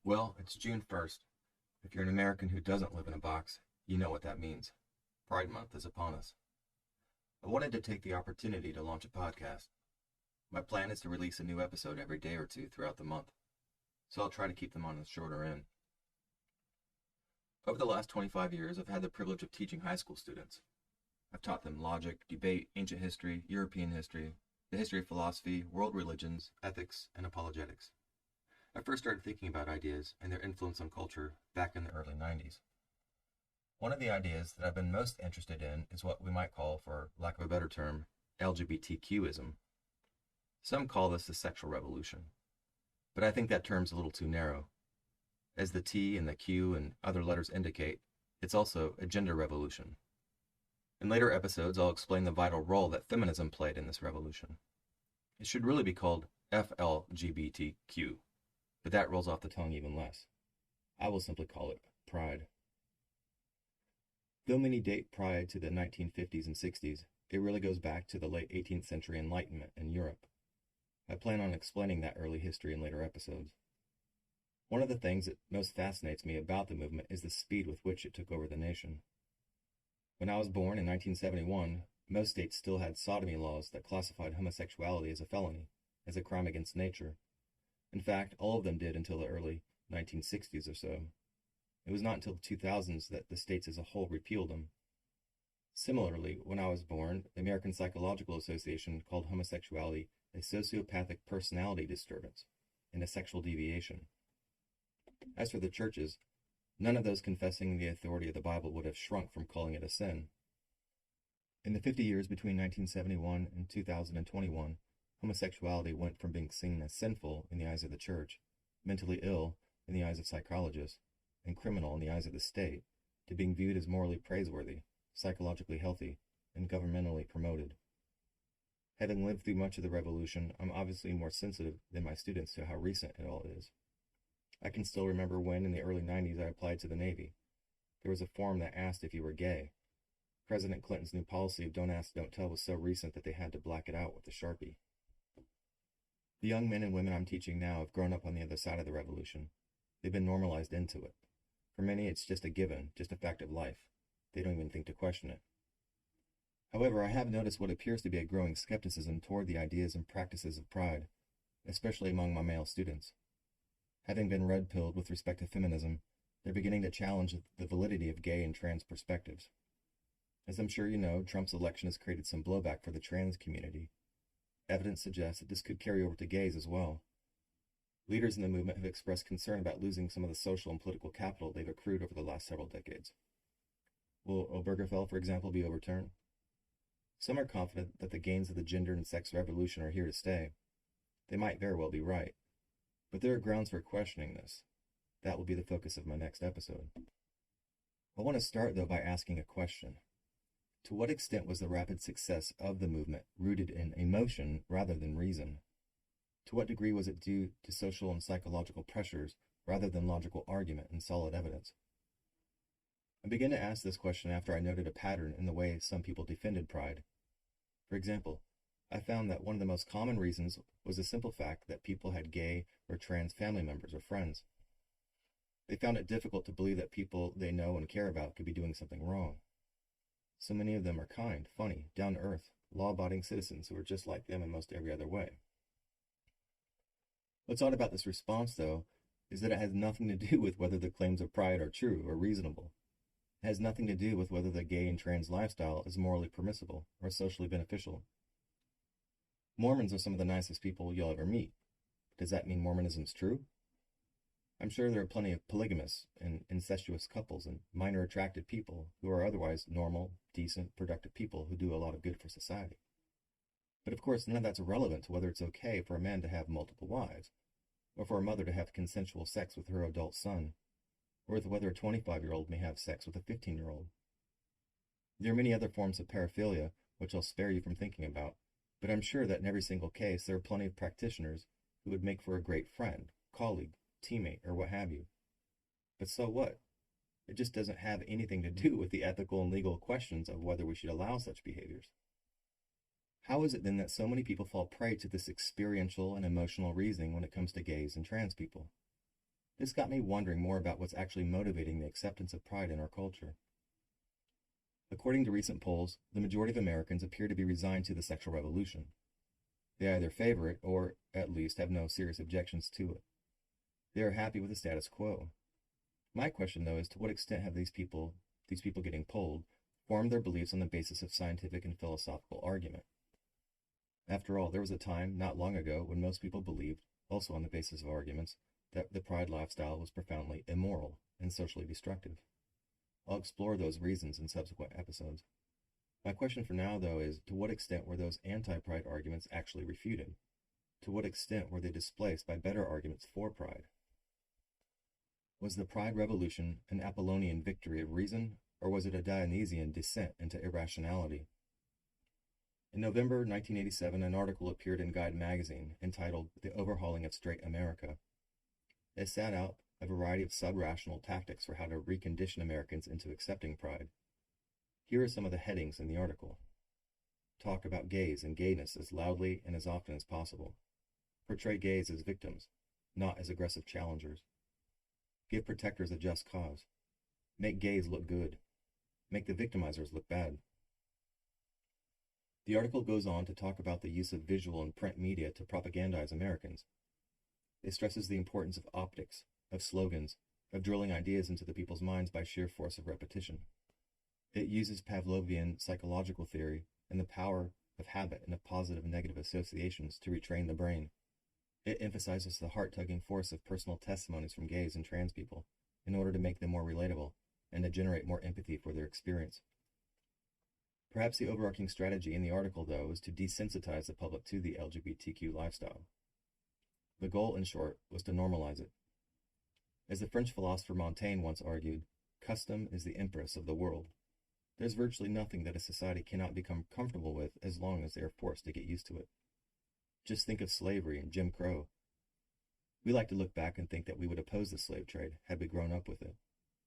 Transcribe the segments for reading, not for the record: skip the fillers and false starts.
Well, it's June 1st. If you're an American who doesn't live in a box, you know what that means. Pride Month is upon us. I wanted to take the opportunity to launch a podcast. My plan is to release a new episode every day or two throughout the month, so I'll try to keep them on the shorter end. Over the last 25 years, I've had the privilege of teaching high school students. I've taught them logic, debate, ancient history, European history, the history of philosophy, world religions, ethics, and apologetics. I first started thinking about ideas and their influence on culture back in the early 90s. One of the ideas that I've been most interested in is what we might call, for lack of a better term, LGBTQism. Some call this the sexual revolution, but I think that term's a little too narrow. As the T and the Q and other letters indicate, it's also a gender revolution. In later episodes, I'll explain the vital role that feminism played in this revolution. It should really be called FLGBTQ, but that rolls off the tongue even less. I will simply call it Pride. Though many date Pride to the 1950s and 60s, it really goes back to the late 18th century Enlightenment in Europe. I plan on explaining that early history in later episodes. One of the things that most fascinates me about the movement is the speed with which it took over the nation. When I was born in 1971, most states still had sodomy laws that classified homosexuality as a felony, as a crime against nature. In fact, all of them did until the early 1960s or so. It was not until the 2000s that the states as a whole repealed them. Similarly, when I was born, the American Psychological Association called homosexuality a sociopathic personality disturbance and a sexual deviation. As for the churches, none of those confessing the authority of the Bible would have shrunk from calling it a sin. In the 50 years between 1971 and 2021, homosexuality went from being seen as sinful in the eyes of the church, mentally ill in the eyes of psychologists, and criminal in the eyes of the state, to being viewed as morally praiseworthy, psychologically healthy, and governmentally promoted. Having lived through much of the revolution, I'm obviously more sensitive than my students to how recent it all is. I can still remember when, in the early 90s, I applied to the Navy. There was a form that asked if you were gay. President Clinton's new policy of don't ask, don't tell was so recent that they had to black it out with a Sharpie. The young men and women I'm teaching now have grown up on the other side of the revolution. They've been normalized into it. For many, it's just a given, just a fact of life. They don't even think to question it. However, I have noticed what appears to be a growing skepticism toward the ideas and practices of Pride, especially among my male students. Having been red-pilled with respect to feminism, they're beginning to challenge the validity of gay and trans perspectives. As I'm sure you know, Trump's election has created some blowback for the trans community. Evidence suggests that this could carry over to gays as well. Leaders in the movement have expressed concern about losing some of the social and political capital they've accrued over the last several decades. Will Obergefell, for example, be overturned? Some are confident that the gains of the gender and sex revolution are here to stay. They might very well be right. But there are grounds for questioning this. That will be the focus of my next episode. I want to start, though, by asking a question. To what extent was the rapid success of the movement rooted in emotion rather than reason? To what degree was it due to social and psychological pressures rather than logical argument and solid evidence? I began to ask this question after I noted a pattern in the way some people defended Pride. For example, I found that one of the most common reasons was the simple fact that people had gay or trans family members or friends. They found it difficult to believe that people they know and care about could be doing something wrong. So many of them are kind, funny, down-to-earth, law-abiding citizens who are just like them in most every other way. What's odd about this response, though, is that it has nothing to do with whether the claims of Pride are true or reasonable. It has nothing to do with whether the gay and trans lifestyle is morally permissible or socially beneficial. Mormons are some of the nicest people you'll ever meet. Does that mean Mormonism's true? I'm sure there are plenty of polygamous and incestuous couples and minor attracted people who are otherwise normal, decent, productive people who do a lot of good for society. But of course, none of that's irrelevant to whether it's okay for a man to have multiple wives, or for a mother to have consensual sex with her adult son, or with whether a 25-year-old may have sex with a 15-year-old. There are many other forms of paraphilia, which I'll spare you from thinking about, but I'm sure that in every single case there are plenty of practitioners who would make for a great friend, colleague, teammate, or what have you. But so what? It just doesn't have anything to do with the ethical and legal questions of whether we should allow such behaviors. How is it then that so many people fall prey to this experiential and emotional reasoning when it comes to gays and trans people? This got me wondering more about what's actually motivating the acceptance of pride in our culture. According to recent polls, the majority of Americans appear to be resigned to the sexual revolution. They either favor it or, at least, have no serious objections to it. They are happy with the status quo. My question, though, is to what extent have these people getting polled, formed their beliefs on the basis of scientific and philosophical argument? After all, there was a time, not long ago, when most people believed, also on the basis of arguments, that the pride lifestyle was profoundly immoral and socially destructive. I'll explore those reasons in subsequent episodes. My question for now, though, is to what extent were those anti-pride arguments actually refuted? To what extent were they displaced by better arguments for pride? Was the Pride Revolution an Apollonian victory of reason, or was it a Dionysian descent into irrationality? In November 1987, an article appeared in Guide magazine entitled The Overhauling of Straight America. It set out a variety of sub-rational tactics for how to recondition Americans into accepting pride. Here are some of the headings in the article. Talk about gays and gayness as loudly and as often as possible. Portray gays as victims, not as aggressive challengers. Give protectors a just cause. Make gays look good. Make the victimizers look bad. The article goes on to talk about the use of visual and print media to propagandize Americans. It stresses the importance of optics, of slogans, of drilling ideas into the people's minds by sheer force of repetition. It uses Pavlovian psychological theory and the power of habit and of positive and negative associations to retrain the brain. It emphasizes the heart-tugging force of personal testimonies from gays and trans people in order to make them more relatable and to generate more empathy for their experience. Perhaps the overarching strategy in the article, though, is to desensitize the public to the LGBTQ lifestyle. The goal, in short, was to normalize it. As the French philosopher Montaigne once argued, custom is the empress of the world. There's virtually nothing that a society cannot become comfortable with as long as they are forced to get used to it. Just think of slavery and Jim Crow. We like to look back and think that we would oppose the slave trade had we grown up with it,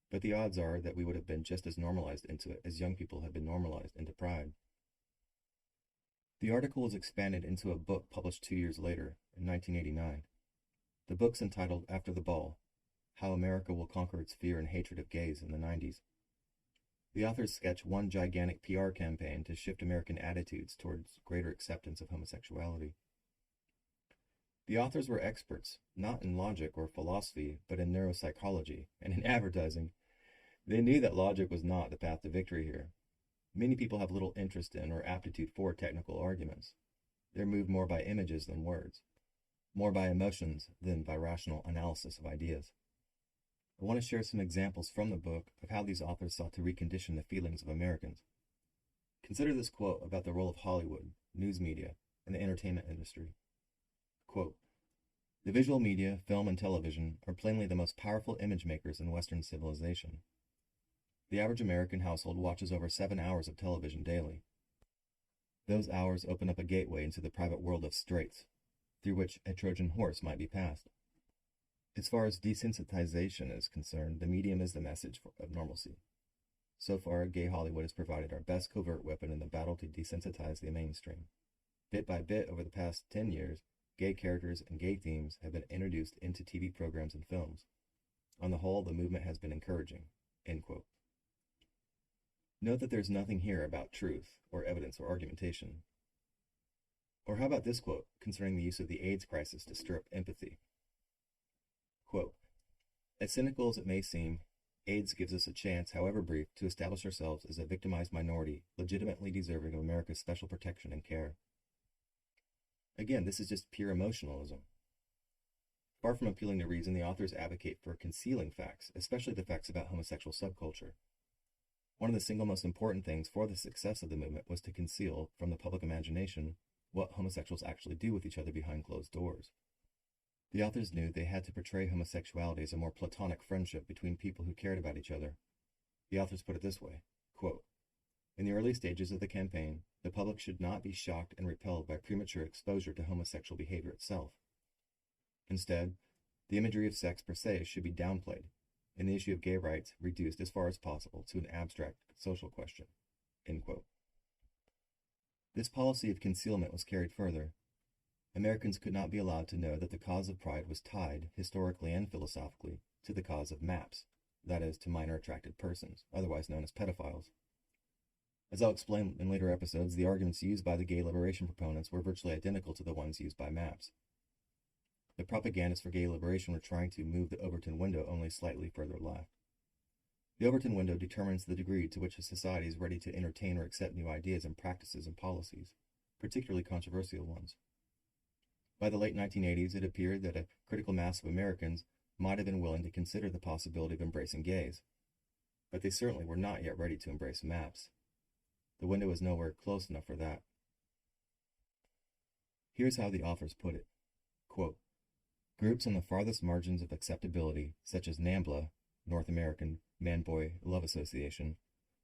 but the odds are that we would have been just as normalized into it as young people have been normalized into pride. The article was expanded into a book published 2 years later, in 1989. The book's entitled After the Ball: How America Will Conquer Its Fear and Hatred of Gays in the 90s. The authors sketch one gigantic PR campaign to shift American attitudes towards greater acceptance of homosexuality. The authors were experts, not in logic or philosophy, but in neuropsychology and in advertising. They knew that logic was not the path to victory here. Many people have little interest in or aptitude for technical arguments. They're moved more by images than words, more by emotions than by rational analysis of ideas. I want to share some examples from the book of how these authors sought to recondition the feelings of Americans. Consider this quote about the role of Hollywood, news media, and the entertainment industry. Quote, "The visual media, film and television, are plainly the most powerful image makers in Western civilization. The average American household watches over 7 hours of television daily. Those hours open up a gateway into the private world of straights, through which a Trojan horse might be passed. As far as desensitization is concerned, the medium is the message of normalcy. So far, gay Hollywood has provided our best covert weapon in the battle to desensitize the mainstream. Bit by bit, over the past 10 years, gay characters and gay themes have been introduced into TV programs and films. On the whole, the movement has been encouraging." End quote. Note that there's nothing here about truth, or evidence, or argumentation. Or how about this quote concerning the use of the AIDS crisis to stir up empathy? Quote, "As cynical as it may seem, AIDS gives us a chance, however brief, to establish ourselves as a victimized minority legitimately deserving of America's special protection and care." Again, this is just pure emotionalism. Far from appealing to reason, the authors advocate for concealing facts, especially the facts about homosexual subculture. One of the single most important things for the success of the movement was to conceal from the public imagination what homosexuals actually do with each other behind closed doors. The authors knew they had to portray homosexuality as a more platonic friendship between people who cared about each other. The authors put it this way, quote, "In the early stages of the campaign, the public should not be shocked and repelled by premature exposure to homosexual behavior itself. Instead, the imagery of sex per se should be downplayed, and the issue of gay rights reduced as far as possible to an abstract social question." End quote. This policy of concealment was carried further. Americans could not be allowed to know that the cause of pride was tied, historically and philosophically, to the cause of MAPS, that is, to minor attracted persons, otherwise known as pedophiles. As I'll explain in later episodes, the arguments used by the gay liberation proponents were virtually identical to the ones used by MAPS. The propagandists for gay liberation were trying to move the Overton window only slightly further left. The Overton window determines the degree to which a society is ready to entertain or accept new ideas and practices and policies, particularly controversial ones. By the late 1980s, it appeared that a critical mass of Americans might have been willing to consider the possibility of embracing gays, but they certainly were not yet ready to embrace MAPS. The window was nowhere close enough for that. Here's how the authors put it. Quote, groups on the farthest margins of acceptability, such as NAMBLA, North American Man-Boy Love Association,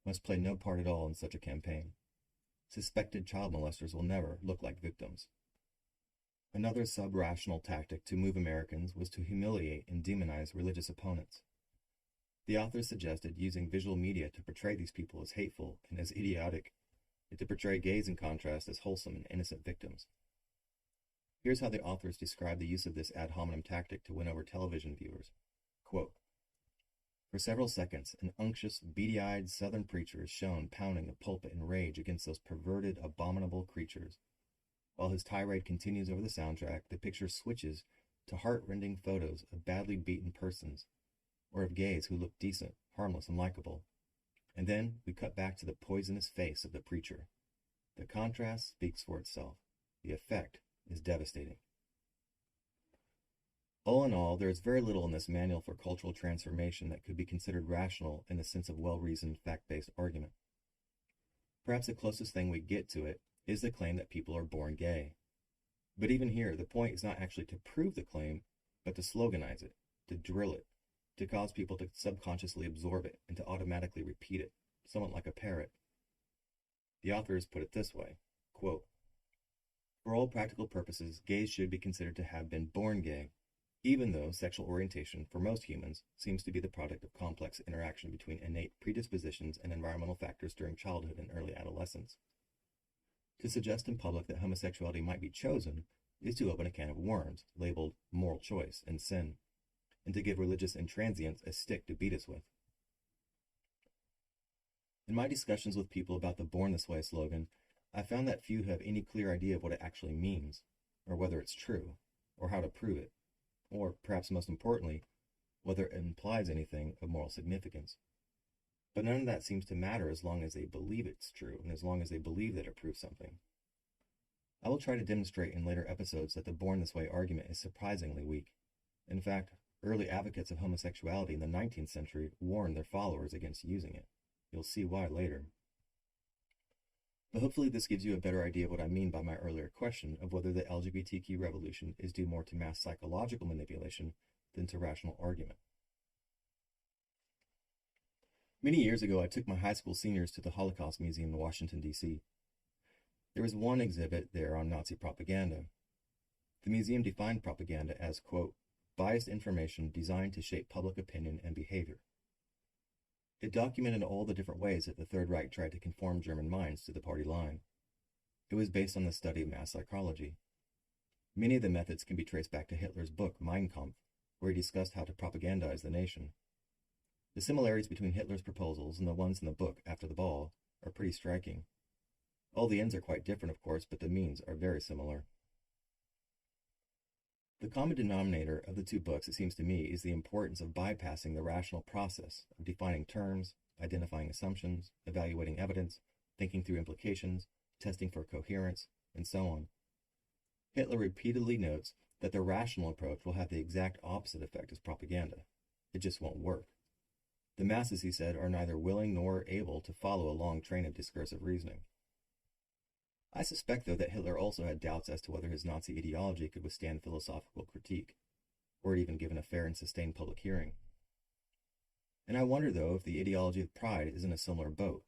must play no part at all in such a campaign. Suspected child molesters will never look like victims. Another sub-rational tactic to move Americans was to humiliate and demonize religious opponents. The authors suggested using visual media to portray these people as hateful and as idiotic, and to portray gays in contrast as wholesome and innocent victims. Here's how the authors describe the use of this ad hominem tactic to win over television viewers. Quote, for several seconds, an unctuous, beady-eyed Southern preacher is shown pounding the pulpit in rage against those perverted, abominable creatures. While his tirade continues over the soundtrack, the picture switches to heart-rending photos of badly beaten persons, or of gays who look decent, harmless, and likable. And then we cut back to the poisonous face of the preacher. The contrast speaks for itself. The effect is devastating. All in all, there is very little in this manual for cultural transformation that could be considered rational in the sense of well-reasoned, fact-based argument. Perhaps the closest thing we get to it is the claim that people are born gay. But even here, the point is not actually to prove the claim, but to sloganize it, to drill it, to cause people to subconsciously absorb it and to automatically repeat it, somewhat like a parrot. The authors put it this way, quote, for all practical purposes, gays should be considered to have been born gay, even though sexual orientation for most humans seems to be the product of complex interaction between innate predispositions and environmental factors during childhood and early adolescence. To suggest in public that homosexuality might be chosen is to open a can of worms labeled moral choice and sin, and to give religious intransients a stick to beat us with. In my discussions with people about the Born This Way slogan, I found that few have any clear idea of what it actually means, or whether it's true, or how to prove it, or, perhaps most importantly, whether it implies anything of moral significance. But none of that seems to matter as long as they believe it's true, and as long as they believe that it proves something. I will try to demonstrate in later episodes that the Born This Way argument is surprisingly weak. In fact, early advocates of homosexuality in the 19th century warned their followers against using it. You'll see why later. But hopefully this gives you a better idea of what I mean by my earlier question of whether the LGBTQ revolution is due more to mass psychological manipulation than to rational argument. Many years ago, I took my high school seniors to the Holocaust Museum in Washington, D.C. There was one exhibit there on Nazi propaganda. The museum defined propaganda as, quote, biased information designed to shape public opinion and behavior. It documented all the different ways that the Third Reich tried to conform German minds to the party line. It was based on the study of mass psychology. Many of the methods can be traced back to Hitler's book, Mein Kampf, where he discussed how to propagandize the nation. The similarities between Hitler's proposals and the ones in the book, After the Ball, are pretty striking. All the ends are quite different, of course, but the means are very similar. The common denominator of the two books, it seems to me, is the importance of bypassing the rational process of defining terms, identifying assumptions, evaluating evidence, thinking through implications, testing for coherence, and so on. Hitler repeatedly notes that the rational approach will have the exact opposite effect as propaganda. It just won't work. The masses, he said, are neither willing nor able to follow a long train of discursive reasoning. I suspect, though, that Hitler also had doubts as to whether his Nazi ideology could withstand philosophical critique, or even given a fair and sustained public hearing. And I wonder, though, if the ideology of pride is in a similar boat.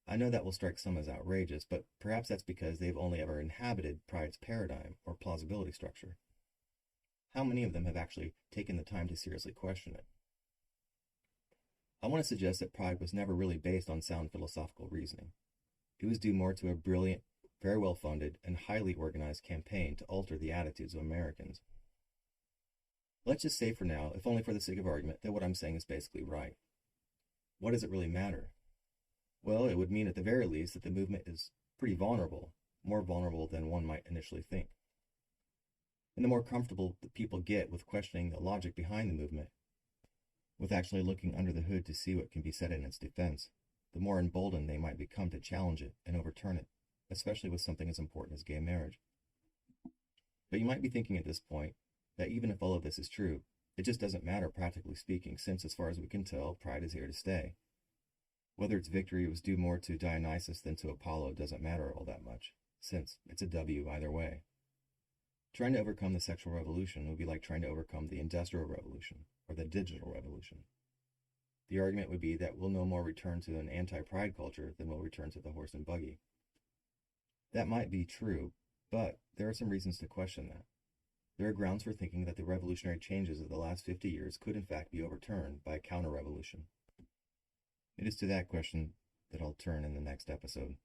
I know that will strike some as outrageous, but perhaps that's because they've only ever inhabited pride's paradigm or plausibility structure. How many of them have actually taken the time to seriously question it? I want to suggest that pride was never really based on sound philosophical reasoning. It was due more to a brilliant, very well-funded, and highly organized campaign to alter the attitudes of Americans. Let's just say for now, if only for the sake of argument, that what I'm saying is basically right. What does it really matter? Well, it would mean at the very least that the movement is pretty vulnerable, more vulnerable than one might initially think. And the more comfortable the people get with questioning the logic behind the movement, with actually looking under the hood to see what can be said in its defense, the more emboldened they might become to challenge it and overturn it, especially with something as important as gay marriage. But you might be thinking at this point that even if all of this is true, it just doesn't matter practically speaking, since as far as we can tell, pride is here to stay. Whether its victory was due more to Dionysus than to Apollo doesn't matter all that much, since it's a W either way. Trying to overcome the sexual revolution would be like trying to overcome the industrial revolution or the digital revolution. The argument would be that we'll no more return to an anti-pride culture than we'll return to the horse and buggy. That might be true, but there are some reasons to question that. There are grounds for thinking that the revolutionary changes of the last 50 years could in fact be overturned by a counter-revolution. It is to that question that I'll turn in the next episode.